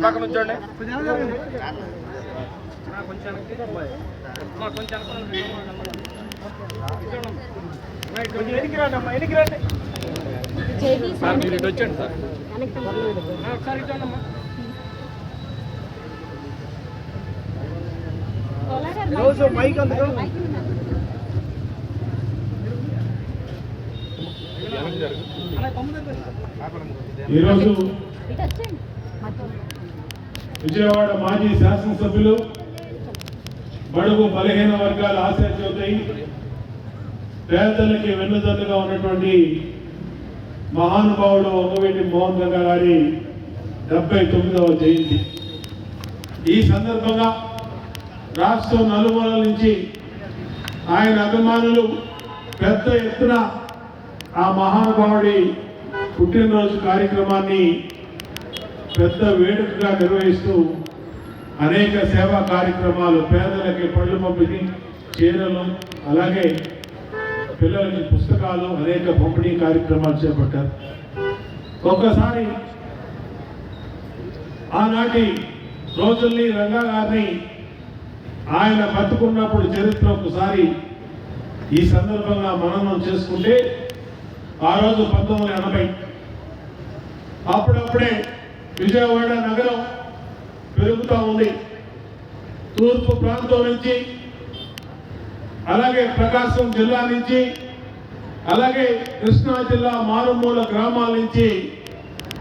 పక్కన ఉంచండి. సార్ మీరు ఇటు వచ్చండి సార్. ఒకసారి ఇచ్చండమ్మా. మైక్ అందుకో. ఈరోజు విజయవాడ మాజీ శాసనసభ్యులు బడుగు బలహీన వర్గాల ఆశాజ్యోతి పేదలకి వెన్నుదన్నుగా ఉన్నటువంటి మహానుభావుడు వంగవీటి మోహన్ రంగా గారి 79వ జయంతి. ఈ సందర్భంగా రాష్ట్రం నలుమూలల నుంచి ఆయన అభిమానులు పెద్ద ఎత్తున ఆ మహానుభావుడి పుట్టినరోజు కార్యక్రమాన్ని పెద్ద వేడుకగా నిర్వహిస్తూ అనేక సేవా కార్యక్రమాలు, పేదలకి పళ్ళు పంపిణీ, చీరలు, అలాగే పిల్లలకి పుస్తకాలు, అనేక పంపిణీ కార్యక్రమాలు చేపట్టారు. ఒక్కసారి ఆనాటి రోజుల్ని రంగా గారిని ఆయన బతుకున్నప్పుడు చరిత్ర ఒకసారి ఈ సందర్భంగా మననం చేసుకుంటే ఆ రోజు 1980 అప్పుడప్పుడే విజయవాడ నగరం పెరుగుతూ ఉంది. తూర్పు ప్రాంతం నుంచి, అలాగే ప్రకాశం జిల్లా నుంచి, అలాగే కృష్ణా జిల్లా మారుమూల గ్రామాల నుంచి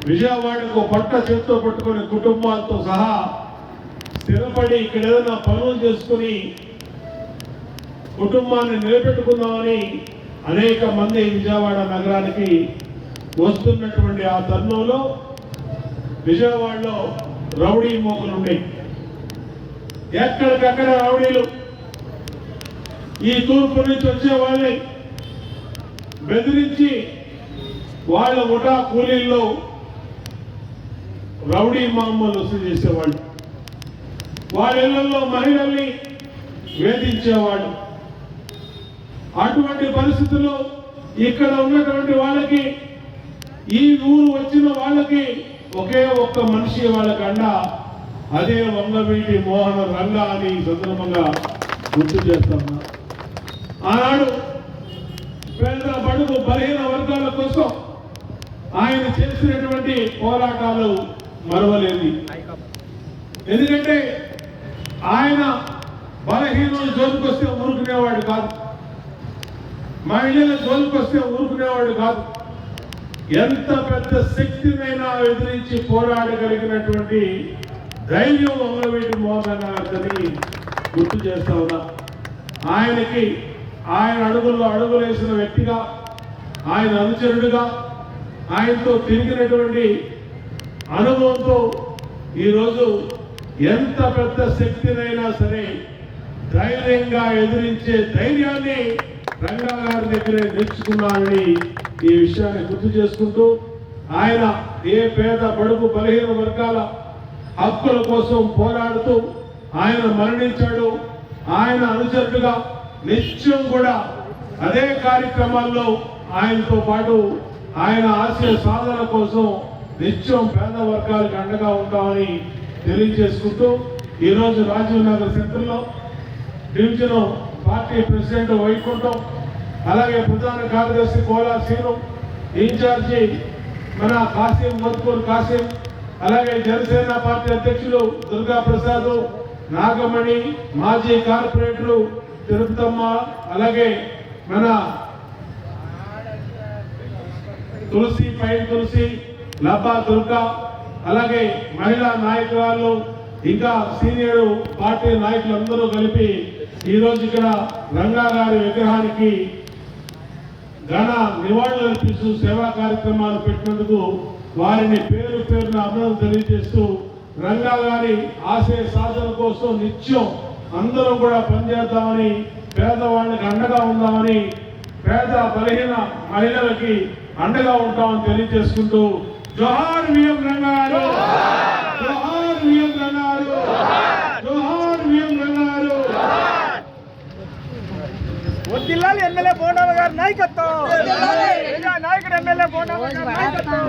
విజయవాడకు పట్ట చేత్తో పట్టుకునే కుటుంబాలతో సహా స్థిరపడి ఇక్కడ ఏదైనా పనులు చేసుకుని కుటుంబాన్ని నిలబెట్టుకుందామని అనేక మంది విజయవాడ నగరానికి వస్తున్నటువంటి ఆ తరుణంలో విజయవాడలో రౌడీ మోకలు ఉన్నాయి. ఎక్కడికక్కడ రౌడీలు ఈ తూర్పు నుంచి వచ్చే వాళ్ళని బెదిరించి వాళ్ళ ముఠా కూలీల్లో రౌడీ మామూలు వసూలు చేసేవాళ్ళు, వాళ్ళ ఇళ్లలో మహిళల్ని వేధించేవాళ్ళు. అటువంటి పరిస్థితుల్లో ఇక్కడ ఉన్నటువంటి వాళ్ళకి, ఈ ఊరు వచ్చిన వాళ్ళకి ఒకే ఒక్క మనిషి వాళ్ళకి అండ, అదే వంగవీటి మోహన రంగా అని ఈ సందర్భంగా గుర్తు చేస్తున్నా. ఆనాడు పేద బడుగు బలహీన వర్గాల కోసం ఆయన చేసినటువంటి పోరాటాలు మరవలేదు. ఎందుకంటే ఆయన బలహీనులు జోలికొస్తే ఊరుకునేవాడు కాదు, మహిళల జోలికొస్తే ఊరుకునేవాడు కాదు. ఎంత పెద్ద శక్తినైనా ఎదిరించి పోరాడగలిగినటువంటి ధైర్యం వంగవీటి మోహన్ గారిని గుర్తు చేస్తా ఉన్నా. ఆయనకి ఆయన అడుగుల్లో అడుగులేసిన వ్యక్తిగా, ఆయన అనుచరుడుగా, ఆయనతో తిరిగినటువంటి అనుభవంతో ఈరోజు ఎంత పెద్ద శక్తినైనా సరే ధైర్యంగా ఎదిరించే ధైర్యాన్ని రంగా గారి దగ్గరే నేర్చుకున్నానని ఈ విషయాన్ని గుర్తు చేసుకుంటూ, ఆయన ఏ పేద బడుగు బలహీన వర్గాల హక్కుల కోసం పోరాడుతూ ఆయన మరణించాడు. ఆయన అనుచరుడుగా నిత్యం కూడా అదే కార్యక్రమాల్లో ఆయనతో పాటు ఆయన ఆశయ సాధన కోసం నిత్యం పేద వర్గాలకు అండగా ఉంటామని తెలియజేసుకుంటూ, ఈరోజు రాజీవ్ నగర్ సెంటర్లో డివిజన్ పార్టీ ప్రెసిడెంట్ వైకుంఠం, అలాగే ప్రధాన కార్యదర్శి కోలా సీను, ఇన్ఛార్జి మన కాసిం మధుపూర్ కాసిం, అలాగే జనసేన పార్టీ అధ్యక్షులు దుర్గా ప్రసాద్, నాగమణి, మాజీ కార్పొరేటరు తిరుపతమ్మ, అలాగే మన తులసి, పై తులసి, లబ్బా దుర్గా, అలాగే మహిళా నాయకురాలు, ఇంకా సీనియర్ పార్టీ నాయకులందరూ కలిపి ఈరోజు ఇక్కడ రంగా గారి విగ్రహానికి ఘన నివాళులు అర్పిస్తూ సేవా కార్యక్రమాలు పెట్టినందుకు వారిని పేరు పేరున అభినందనలు తెలియజేస్తూ, రంగా గారి ఆశయ సాధన కోసం నిత్యం అందరం కూడా పనిచేద్దామని, పేదవాళ్ళకి అండగా ఉందామని, పేద బలహీన మహిళలకి అండగా ఉంటామని తెలియజేసుకుంటూ, జోహార్ విఎం రంగా గారు, జోహార్ విఎం రంగా గారు, జోహార్ విఎం రంగా గారు. జిల్లాలో ఎమ్మెల్యే బోండాల గారి నాయకత్వం, నాయకుడు ఎమ్మెల్యే బోండాల గారి నాయకత్వం.